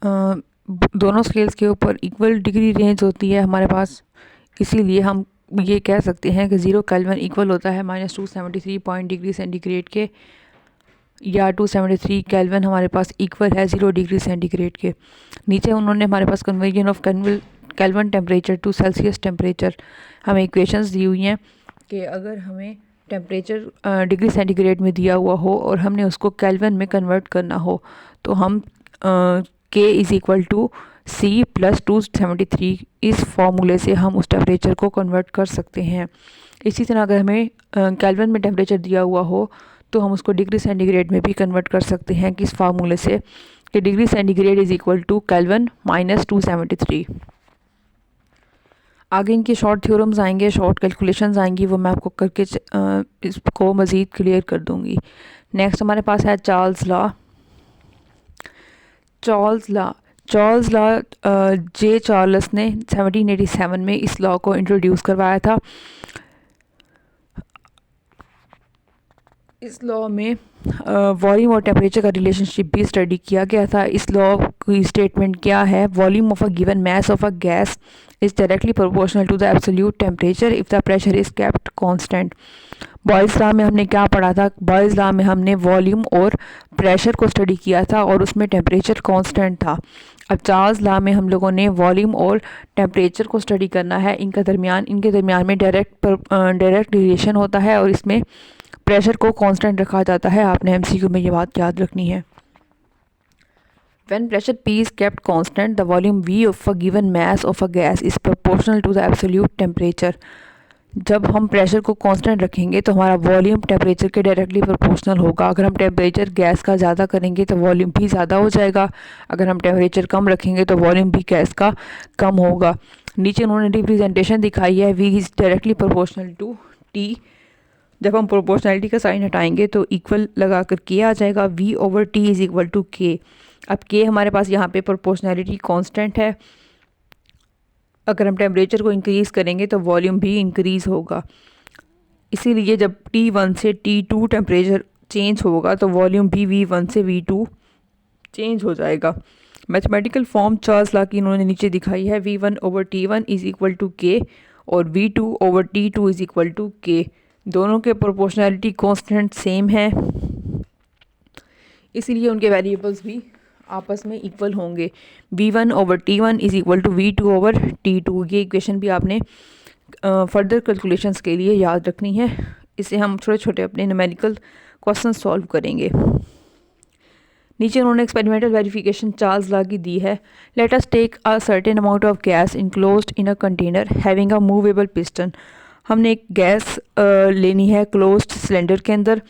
दोनों स्केल्स के ऊपर इक्वल डिग्री रेंज होती है हमारे पास, इसीलिए हम ये कह सकते हैं कि 0 केल्विन इक्वल होता है -273 पॉइंट डिग्री सेंटीग्रेड के, या 273 केल्विन हमारे पास इक्वल है 0 डिग्री सेंटीग्रेड के। नीचे उन्होंने हमारे पास conversion of Kelvin temperature to Celsius temperature हमें इक्वेशंस दी हुई हैं कि अगर हमें टेम्परेचर डिग्री सेंटीग्रेड में दिया हुआ हो और हमने उसको केल्विन में कन्वर्ट करना हो तो हम K is equal to C plus 273 इस फॉर्मूले से हम उस टेम्परेचर को कन्वर्ट कर सकते हैं। इसी तरह अगर हमें केल्विन में टेम्परेचर दिया हुआ हो तो हम उसको डिग्री सेंटीग्रेड में भी कन्वर्ट कर सकते हैं किस फार्मूले से, कि degree centigrade is equal to Kelvin minus 273। आगे इनके शॉर्ट थ्योरम्स आएंगे, शॉर्ट कैलकुलेशंस आएंगी, वो मैं आपको करके इसको मज़ीद क्लियर कर दूंगी। नेक्स्ट हमारे पास है चार्ल्स लॉ। चार्ल्स लॉ जे चार्ल्स ने 1787 में इस लॉ को इंट्रोड्यूस करवाया था। इस लॉ में वॉल्यूम और टेम्परेचर का रिलेशनशिप भी स्टडी किया गया था। इस लॉ की स्टेटमेंट क्या है, volume of a given mass of a gas is directly proportional to the absolute temperature if the pressure is kept constant. Boyle's law में हमने क्या पढ़ा था, बॉयल्स लॉ में हमने वॉल्यूम और प्रेशर को स्टडी किया था और उसमें टेम्परेचर कांस्टेंट था। अब चार्ल्स लॉ में हम लोगों ने वॉल्यूम और टेम्परेचर को स्टडी करना है, इनके दरमियान में डायरेक्ट रिलेशन होता है और इसमें प्रेशर को कांस्टेंट रखा जाता है। आपने एमसीक्यू में ये बात याद रखनी है। When pressure P is kept constant, the volume V of a given mass of a gas is proportional to the absolute temperature. जब हम प्रेशर को कांस्टेंट रखेंगे तो हमारा वॉल्यूम टेम्परेचर के डायरेक्टली प्रोपोर्शनल होगा। अगर हम टेम्परेचर गैस का ज़्यादा करेंगे तो वॉल्यूम भी ज़्यादा हो जाएगा, अगर हम टेम्परेचर कम रखेंगे तो वॉल्यूम भी गैस का कम होगा। नीचे उन्होंने रिप्रेजेंटेशन दिखाई है, V is directly proportional to T। जब हम प्रोपोर्शनैलिटी का साइन हटाएंगे तो इक्वल लगा कर के आ जाएगा, V over T is equal to K। अब K हमारे पास यहाँ पे प्रोपोर्शनैलिटी कांस्टेंट है, अगर हम टेम्परेचर को इंक्रीज़ करेंगे तो वॉल्यूम भी इंक्रीज़ होगा। इसीलिए जब T1 से T2 टेम्परेचर चेंज होगा तो वॉल्यूम भी V1 से V2 चेंज हो जाएगा। मैथमेटिकल फॉर्म चार्ल्स लॉ की इन्होंने नीचे दिखाई है, V1 over T1 is equal to K और V2 over T2 is equal to K। दोनों के प्रोपोर्शनैलिटी कांस्टेंट सेम है, इसीलिए उनके वेरिएबल्स भी आपस में इक्वल होंगे। V1 over T1 is equal to V2 over T2। ये इक्वेशन भी आपने फर्दर कैलकुलेशंस के लिए याद रखनी है। इसे हम छोटे छोटे अपने न्यूमेरिकल क्वेश्चन सॉल्व करेंगे। नीचे उन्होंने एक्सपेरिमेंटल वेरिफिकेशन चार्ल्स लॉ की दी है। Let us take a certain amount of gas enclosed in a container having a movable piston. हमने एक गैस लेनी है क्लोज्ड सिलेंडर के अंदर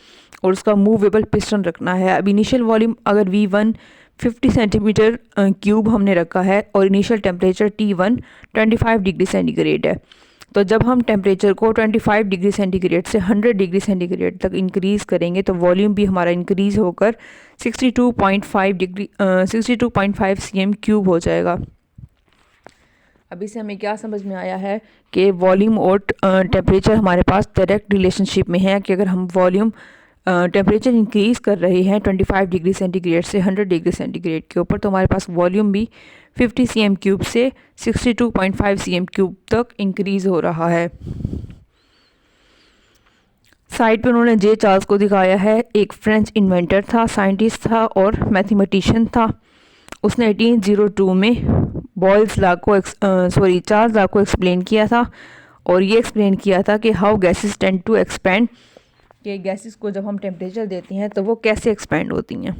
और उसका मूवेबल पिस्टन रखना है। अब इनिशियल वॉल्यूम अगर V1 50 सेंटीमीटर क्यूब हमने रखा है और initial temperature T1 25 degree centigrade है, तो जब हम टेम्परेचर को 25 डिग्री सेंटीग्रेड से 100 डिग्री सेंटीग्रेड तक इंक्रीज़ करेंगे तो वॉल्यूम भी हमारा इंक्रीज़ होकर 62.5 cm क्यूब हो जाएगा। अभी से हमें क्या समझ में आया है कि वॉल्यूम और टेम्परेचर हमारे पास डायरेक्ट रिलेशनशिप में है कि अगर हम वॉल्यूम टेम्परेचर इंक्रीज़ कर रहे हैं 25 डिग्री सेंटीग्रेड से 100 डिग्री सेंटीग्रेड के ऊपर, तो हमारे पास वॉल्यूम भी 50 cm क्यूब से 62.5 cm क्यूब तक इंक्रीज़ हो रहा है। साइड पे उन्होंने जे चार्ल्स को दिखाया है। एक फ्रेंच इन्वेंटर था, साइंटिस्ट था और मैथमेटिशियन था। उसने 1802 में चार्ल्स लॉ को एक्सप्लेन किया था और ये एक्सप्लेन किया था कि how gases tend to expand, कि गैसेस को जब हम टेम्परेचर देते हैं तो वो कैसे एक्सपेंड होती हैं।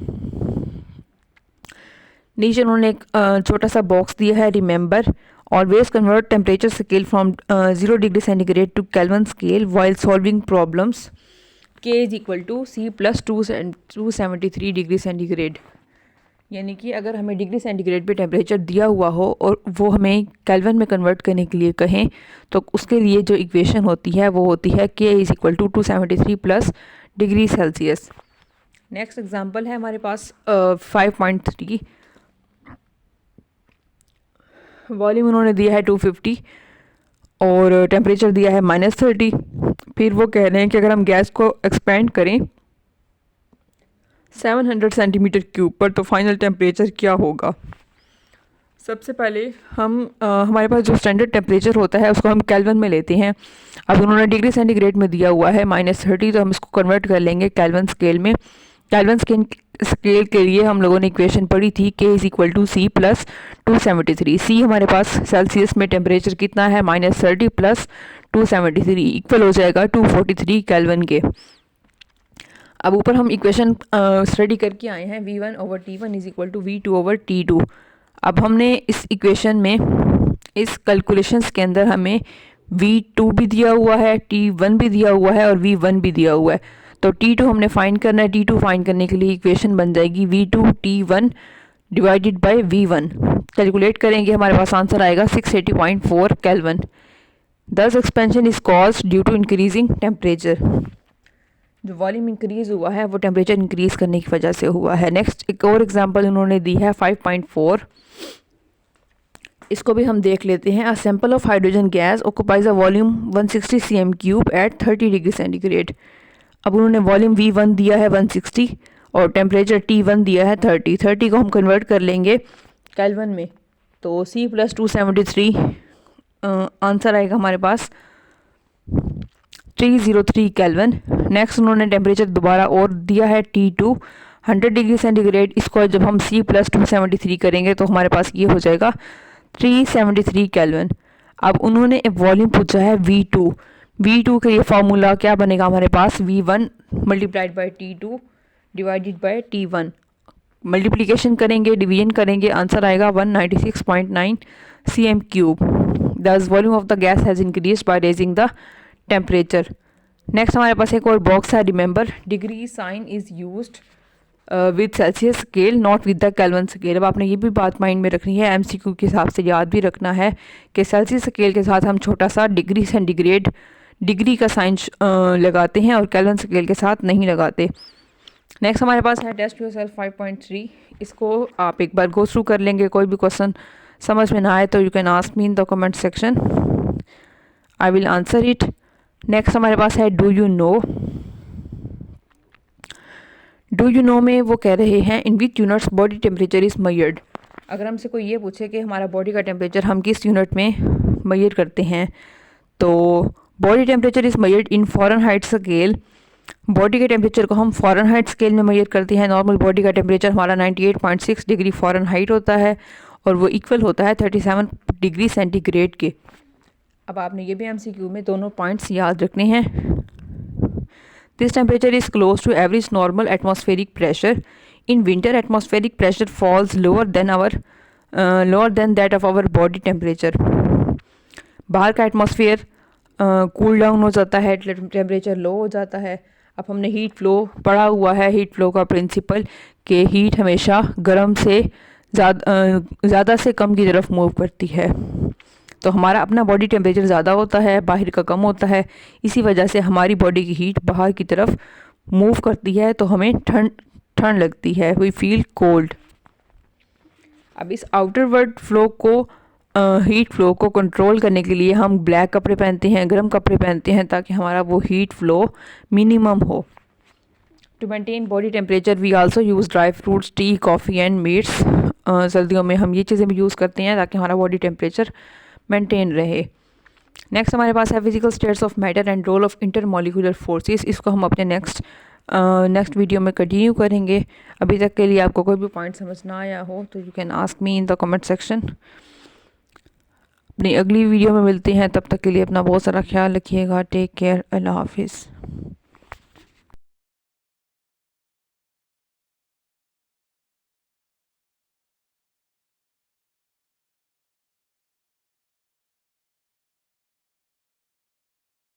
नीचे उन्होंने एक छोटा सा बॉक्स दिया है, remember always convert temperature scale from 0 degree centigrade to Kelvin scale while solving problems. K is equal to C plus 273 degree centigrade. यानी कि अगर हमें डिग्री सेंटीग्रेड पे टेम्परेचर दिया हुआ हो और वो हमें केल्विन में कन्वर्ट करने के लिए कहें तो उसके लिए जो इक्वेशन होती है वो होती है K is equal to 273 plus degree Celsius. Next example है हमारे पास 5.3। वॉल्यूम उन्होंने दिया है 250 और टेम्परेचर दिया है -30। फिर वो कह रहे हैं कि अगर हम गैस को एक्सपेंड करें 700 सेंटीमीटर क्यूब पर तो फाइनल टेम्परेचर क्या होगा। सबसे पहले हम हमारे पास जो स्टैंडर्ड टेम्परेचर होता है उसको हम केल्विन में लेते हैं। अब उन्होंने डिग्री सेंटीग्रेड में दिया हुआ है -30, तो हम इसको कन्वर्ट कर लेंगे केल्विन स्केल में। केल्विन स्केल के लिए हम लोगों ने इक्वेशन पढ़ी थी K = C + 273। C हमारे पास सेल्सियस में टेम्परेचर कितना है, -30 + 273 इक्वल हो जाएगा 243 केल्विन के। अब ऊपर हम इक्वेशन स्टडी करके आए हैं V1/T1 = V2/T2। अब हमने इस इक्वेशन में, इस कैलकुलेशंस के अंदर हमें V2 भी दिया हुआ है, T1 भी दिया हुआ है और V1 भी दिया हुआ है। तो T2 हमने फाइंड करना है। T2 फाइंड करने के लिए इक्वेशन बन जाएगी V2T1 divided by V1। Calculate करेंगे, हमारे पास आंसर आएगा 680.4 Kelvin. This expansion is caused due to increasing temperature. जो वॉल्यूम इंक्रीज हुआ है वो टेम्परेचर इंक्रीज करने की वजह से हुआ है। नेक्स्ट एक और एग्जांपल उन्होंने दी है 5.4। इसको भी हम देख लेते हैं। A sample of hydrogen gas occupies a volume 160 cm³ at 30 degree centigrade. अब उन्होंने वॉल्यूम V1 दिया है 160 और टेम्परेचर T1 दिया है 30। 30 को हम कन्वर्ट कर लेंगे केल्विन में, तो C + 273 आंसर आएगा हमारे पास 303 केल्विन। नेक्स्ट उन्होंने टेम्परेचर दोबारा और दिया है T2 100 डिग्री सेंटीग्रेड। इसको जब हम C + 273 करेंगे तो हमारे पास ये हो जाएगा 373 केल्विन। अब उन्होंने एक वॉल्यूम पूछा है V2। V2 के लिए फार्मूला क्या बनेगा हमारे पास, V1 × T2 divided by T1। Multiplication करेंगे, डिवीजन करेंगे, आंसर आएगा 196.9 cm³। दस volume of the gas has increase by raising the temperature. Next हमारे पास एक और बॉक्स है। Remember degree sine is used with Celsius scale not with the kelvin scale. अब आपने ये भी बात माइंड में रखनी है, MCQ के हिसाब से याद भी रखना है कि सेल्सियस स्केल के साथ हम छोटा सा डिग्री सेंटीग्रेड डिग्री का साइन लगाते हैं और केल्विन स्केल के साथ नहीं लगाते। नेक्स्ट हमारे पास है टेस्ट योरसेल्फ 5.3। इसको आप एक बार गो थ्रू कर लेंगे। कोई भी क्वेश्चन समझ में ना आए तो you can ask me in the comment section, I will answer it. Next हमारे पास है do you know. Do you know में वो कह रहे हैं in which units body temperature is measured. अगर हमसे कोई ये पूछे कि हमारा बॉडी का टेम्परेचर हम किस यूनिट में मेजर करते हैं, तो body temperature is measured in Fahrenheit scale. Body के टेम्परेचर को हम फ़ारेनहाइट स्केल में मेजर करते हैं। नॉर्मल बॉडी का टेम्परेचर हमारा 98.6 डिग्री फ़ारेनहाइट होता है और वो इक्वल होता है 37 डिग्री सेंटीग्रेड के। अब आपने ये भी MCQ में दोनों पॉइंट्स याद रखने हैं। This temperature is close to average normal atmospheric pressure. In winter atmospheric pressure falls lower than that of our body temperature. बाहर का एटमॉस्फेयर कूल डाउन हो जाता है, टेम्परेचर लो हो जाता है। अब हमने हीट फ्लो पढ़ा हुआ है, हीट फ्लो का प्रिंसिपल कि हीट हमेशा गर्म से ज़्यादा से कम की तरफ मूव करती है। तो हमारा अपना बॉडी टेम्परेचर ज़्यादा होता है, बाहर का कम होता है। इसी वजह से हमारी बॉडी की हीट बाहर की तरफ मूव करती है तो हमें ठंड लगती है, वी फील कोल्ड। अब इस आउटरवर्ड फ्लो को हीट फ्लो को कंट्रोल करने के लिए हम ब्लैक कपड़े पहनते हैं, गर्म कपड़े पहनते हैं ताकि हमारा वो हीट फ्लो मिनिमम हो। To maintain body temperature we also use dry fruits, tea, coffee and meats. सर्दियों में हम ये चीज़ें भी यूज़ करते हैं ताकि हमारा बॉडी टेम्परेचर मेंटेन रहे। नेक्स्ट हमारे पास है physical states of matter and role of intermolecular forces. इसको हम अपने नेक्स्ट वीडियो में कंटिन्यू करेंगे। अभी तक के लिए आपको कोई भी पॉइंट समझ ना आया हो तो you can ask me in the comment section. अपनी अगली वीडियो में मिलते हैं, तब तक के लिए अपना बहुत सारा ख्याल रखिएगा। टेक केयर, अल्लाह हाफिज़।